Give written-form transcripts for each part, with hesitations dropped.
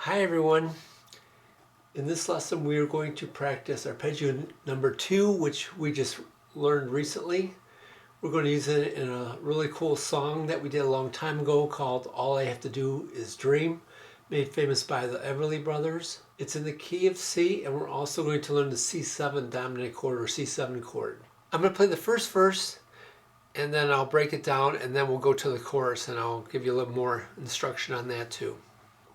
Hi everyone. In this lesson we are going to practice arpeggio number 2, which we just learned recently. We're going to use it in a really cool song that we did a long time ago called All I Have to Do Is Dream, made famous by the Everly Brothers. It's in the key of C, and we're also going to learn the C7 dominant chord or C7 chord. I'm going to play the first verse and then I'll break it down, and then we'll go to the chorus and I'll give you a little more instruction on that too.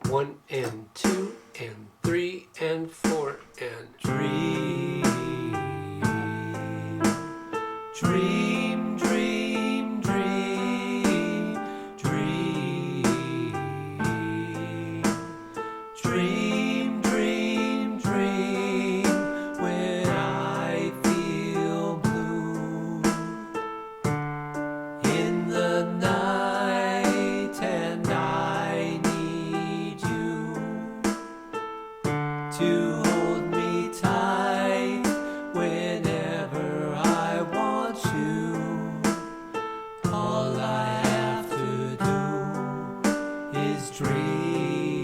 1 and 2 and 3 and 4 and dream, dream, dream, dream, dream, dream, dream, dream. When I feel blue in the night and I need to hold me tight whenever I want you. All I have to do is dream.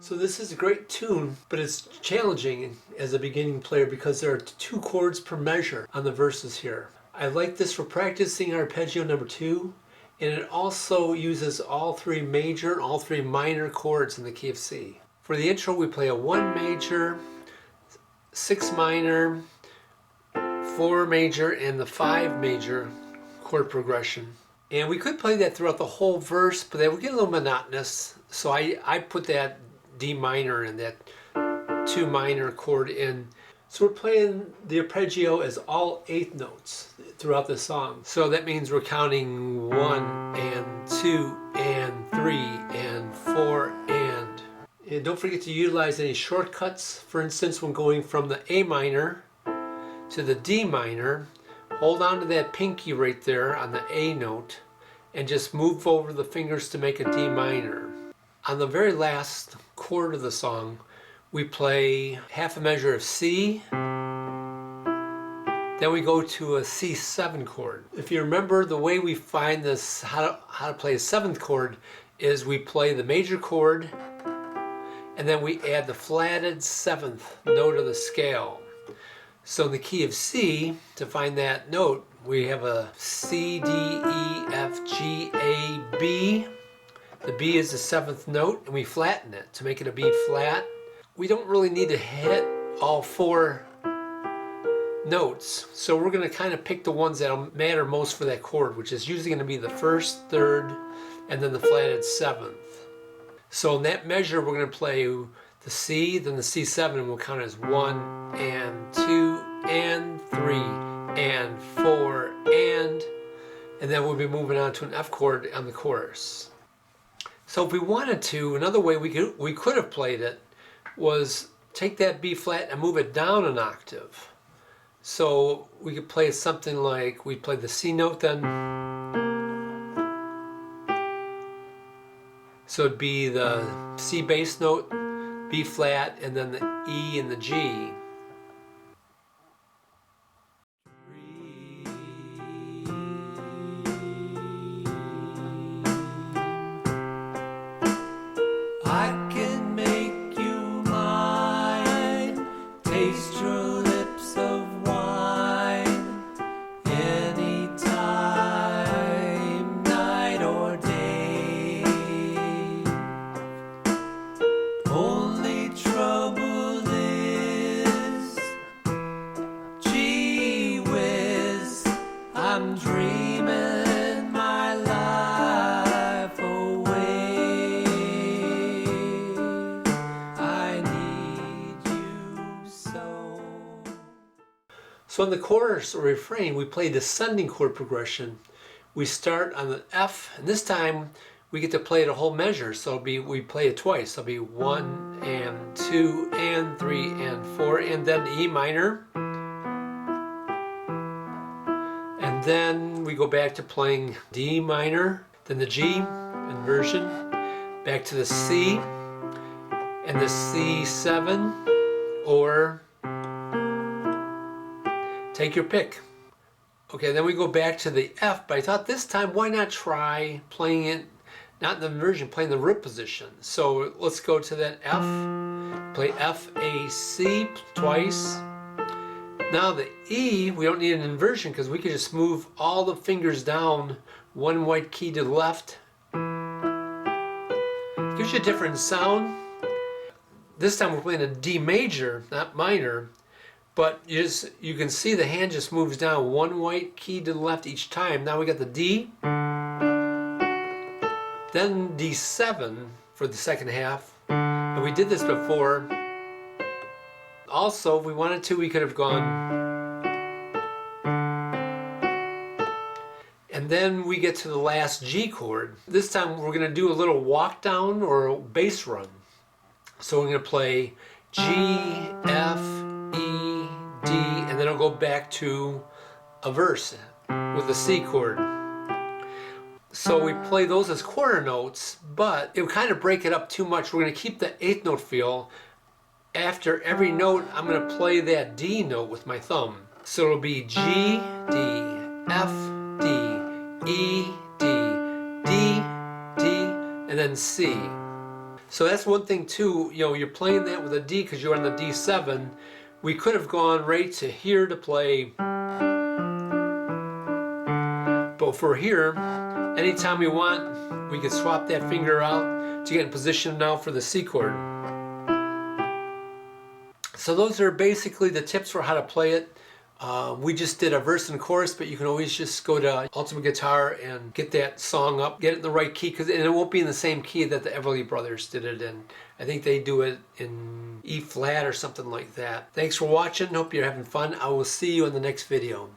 So this is a great tune, but it's challenging as a beginning player because there are 2 chords per measure on the verses here. I like this for practicing arpeggio number 2, and it also uses all 3 major and all 3 minor chords in the key of C. For the intro we play a 1 major, 6 minor, 4 major, and the 5 major chord progression. And we could play that throughout the whole verse, but that would get a little monotonous, so I put that D minor and that 2 minor chord in. So we're playing the arpeggio as all 8th notes throughout the song. So that means we're counting 1 and 2 and 3 and 4 and don't forget to utilize any shortcuts. For instance, when going from the A minor to the D minor, hold on to that pinky right there on the A note and just move over the fingers to make a D minor. On the very last chord of the song, we play half a measure of C, then we go to a C7 chord. If you remember, the way we find this, how to play a 7th chord, is we play the major chord and then we add the flatted 7th note of the scale. So in the key of C, to find that note, we have a C, D, E, F, G, A, B. The B is the 7th note, and we flatten it to make it a B flat. We don't really need to hit all 4 notes, so we're going to kind of pick the ones that matter most for that chord, which is usually going to be the 1st, 3rd, and then the flatted 7th. So in that measure, we're going to play the C, then the C7, and we'll count as 1 and 2 and 3 and 4 and then we'll be moving on to an F chord on the chorus. So if we wanted to, another way we could have played it was take that B flat and move it down an octave. So we could play something like, we play the C note then. So it'd be the C bass note, B flat, and then the E and the G. I can make you mine, taste your lips of wine, anytime, night or day. Only trouble is, gee whiz, I'm dreaming my life away. I need you so. So in the chorus or refrain, we play descending chord progression. We start on the F, and this time we get to play it a whole measure. So we play it twice. So it'll be 1 and 2 and 3 and 4, and then E minor. And then we go back to playing D minor, then the G inversion, back to the C, and the C7, or take your pick. Okay, then we go back to the F, but I thought this time why not try playing it, not in the inversion, playing the root position. So let's go to that F, play F, A, C twice. Now the E, we don't need an inversion because we can just move all the fingers down one white key to the left. Gives you a different sound. This time we're playing a D major, not minor, but you can see the hand just moves down one white key to the left each time. Now we got the D, then D7 for the second half, and we did this before. Also, if we wanted to, we could have gone, and then we get to the last G chord. This time we're going to do a little walk down or a bass run. So we're going to play G, F, E, D, and then I'll go back to a verse with the C chord. So we play those as quarter notes, but it would kind of break it up too much. We're going to keep the eighth note feel. After every note, I'm going to play that D note with my thumb. So it'll be G, D, F, D, E, D, D, D, and then C. So that's one thing too, you're playing that with a D because you're on the D7. We could have gone right to here to play, but for here, anytime we want, we can swap that finger out to get in position now for the C chord. So those are basically the tips for how to play it. We just did a verse and chorus, but you can always just go to Ultimate Guitar and get that song up, get it in the right key, and it won't be in the same key that the Everly Brothers did it in. I think they do it in E flat or something like that. Thanks for watching. Hope you're having fun. I will see you in the next video.